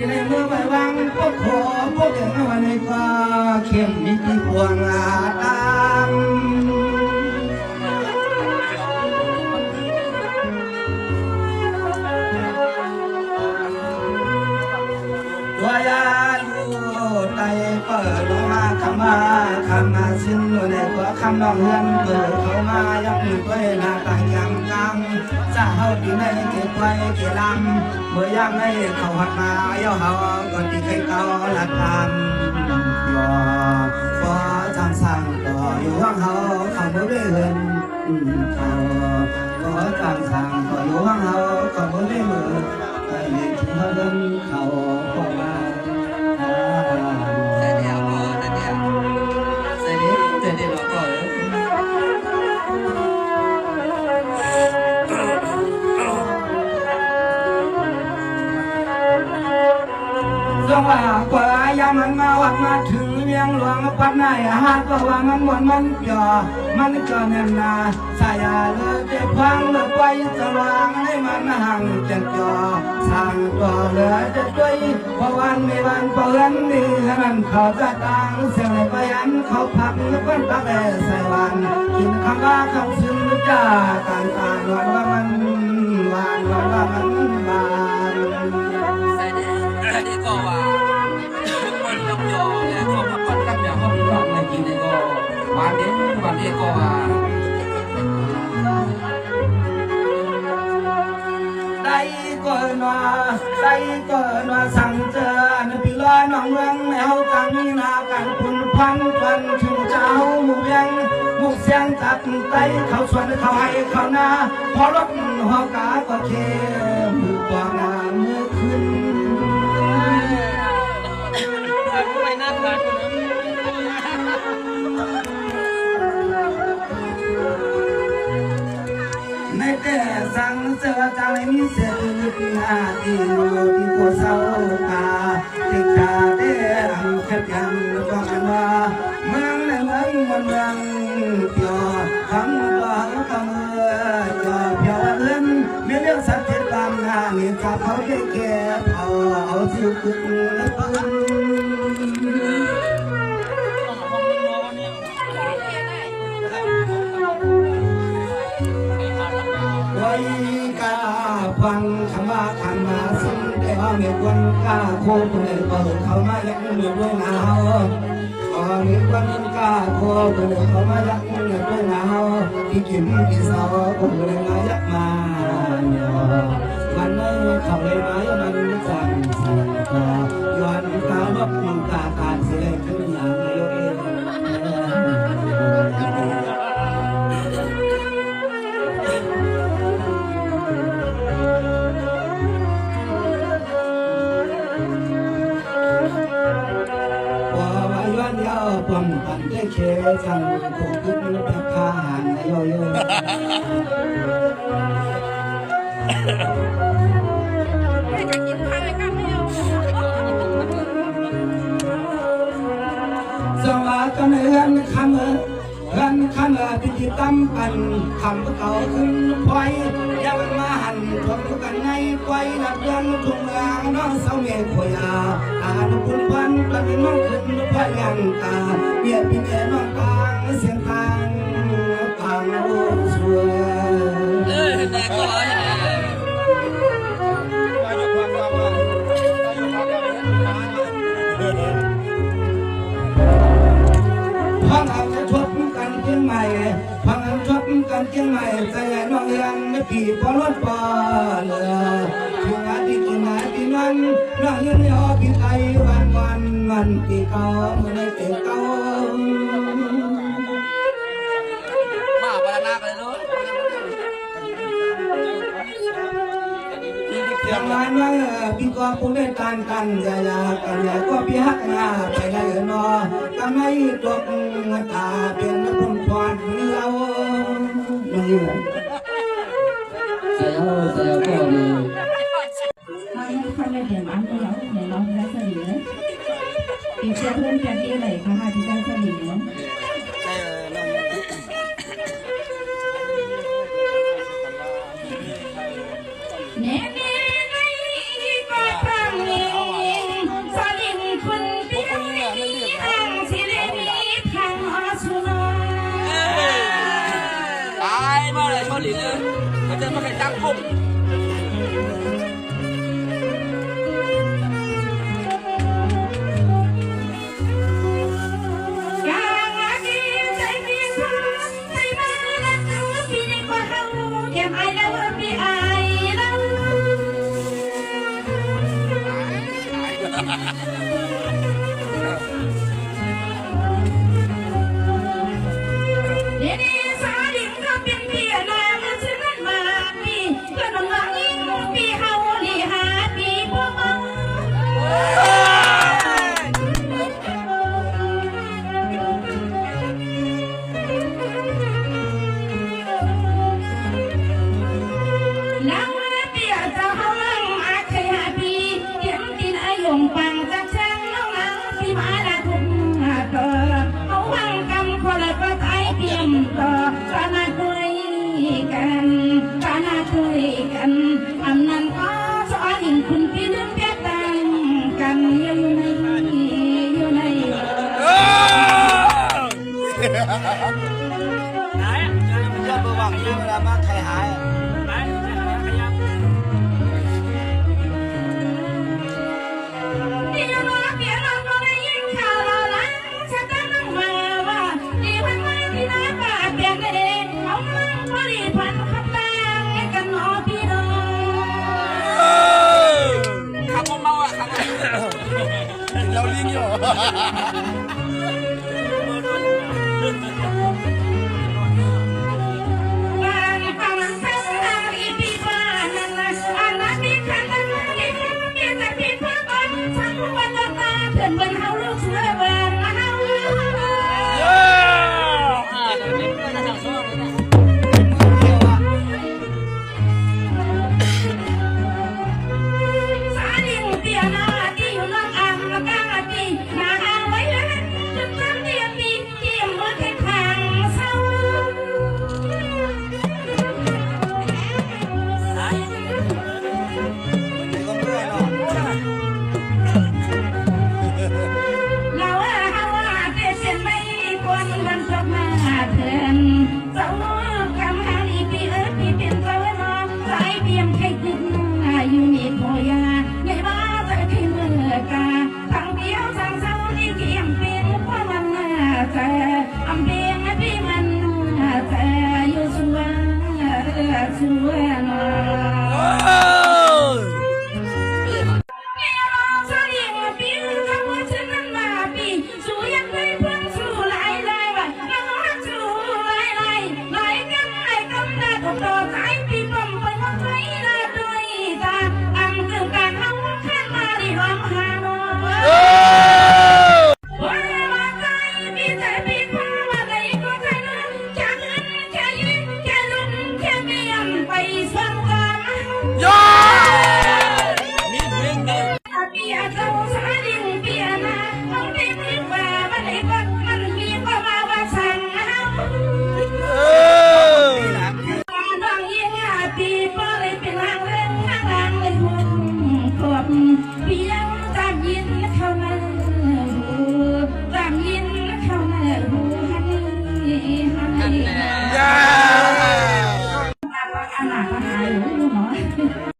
ในเมื่อใบวางพวกขอพวกเด็กวันในฟ้าเข้มมีที่พวงอาตามตัวยาลูไตเปิดลงมาคำมาสิ้นในตัวคำน้องเฮือนเปิดเข้ามายับมือด้วยหน้าต่างยังกังจะเฮาที่ในเก็บไว้เกี่ยลำเมื่อยามในเขาหักมาเย้าเฮาก่อนที่ใครเก่าละทำบ่พอจำสั่งต่ออยู่ห้องเฮาเขาบ่ได้เงินเขาพอจำสั่งต่ออยู่ห้องเฮาเขาบ่ได้เงินไปเล่นเงินเขาก็มาใส่เดียวเราก็จังหวะกว่ายามมันมาวัดมาถึงเวียงหลวงปัดในหาตัวว่ามันมวนมันจ่อมันก็แน่นนาสายเลือดพังเลือดไว้สว่างให้มันห่างจังจ่อสร้างตัวเหลือจะช่วยพอวันไม่วันเปื้อนนี่นั่นเขาจะต่างเสียงไปยันเขาพักนึกว่าตาแก่ใส่วันกินคำว่าคำซึ้งจ้าการวันว่ามันหวานวันว่ามันบานแต่ดีก็ว่ามันต้องยอมแล้วเขาพักผ่อนกับอย่างเขาดีกว่าในจริงเลยก็วันนี้ก็ว่าได้ก็นาสั่งเจอนพี่ลอยน้องเมืองแมวกันมีนากันคุณพันถึงเจ้าหมู่เวียงหมู่เสียงตัดไตเขาสวนเขาให้เขานาพอรถหอกาก็เคมือกว่านาเมื่อคืนไม่น่าขาดในแต่สั่งเจอจังเลยมีเสียงนาที่ที่โคเศร้าตาที่ขาเดอันขัดยังก็มันว่าเมืองในเมืองมันเมืองเปียวคำว่าคำจอเปียวเอิ้นมีเรื่องสัตย์ตามงานนี่จับเขาแก่เอาสิวกุกปืนไว้กาฟังคำว่าคำมาซึ่งแต่ว่าไม่ควรกล้าโค้งตรงไหนก็เขามายักมือด้วยหนาวก็มีคนกล้าโค้งตรงไหนเขามายักมือด้วยหนาวที่กินที่เศร้าคงเลยมายักมาวันนี้เขาเลยมาย้อนจังสังก็ย้อนกาลบกาการเสียขึ้นอย่างเดียวเองป้องกันได้เชื่อจังคงขึ้นแบบข้าหันโยโย่ไม่จะกินข้าวเลยกันไม่เอาสวัสดิ์กันเฮือนคำที่ตั้มกันคำเก่าขึ้นพอยยาวันมาหันทนกันในไฟนับเดือนทุ่งลางน้องเสาเมียขยาอาณคุณพันประดิน้องขึ้นพยังตาเบียดพี่เมียน้องกลางเสียงต่างโอ้สวยแต่ก็พังอันชดกันเชียงใหม่พังอันชดกันเชียงใหม่ใจน้องเรียนไม่ปีพอรถปอเลยถึงอาทิตย์นั้นน้องยืนยอพี่ไทยวันที่เก่าเมื่อในเตะเก่ามาปานากันเลยอย่างนั้นว่าพี่ก็คงได้การกันอย่ากันอย่าก็พี่ฮักหน้าไปได้เนาะก็ไม่ตกตาเป็นคนพอดเราไม่อยู่เสียก็ดีท่านได้เดี๋ยวมันก็แล้วในน้องได้สลีเลยอีกเพื่อนจะดีอะไรคะที่ได้สลีเนาะเนเน่ไม่ก็ฟังเน ลุ่ม เจ้าประวังเวลามาใครหายขับผมเมาอ่ะขับเราลิงอยู่สวย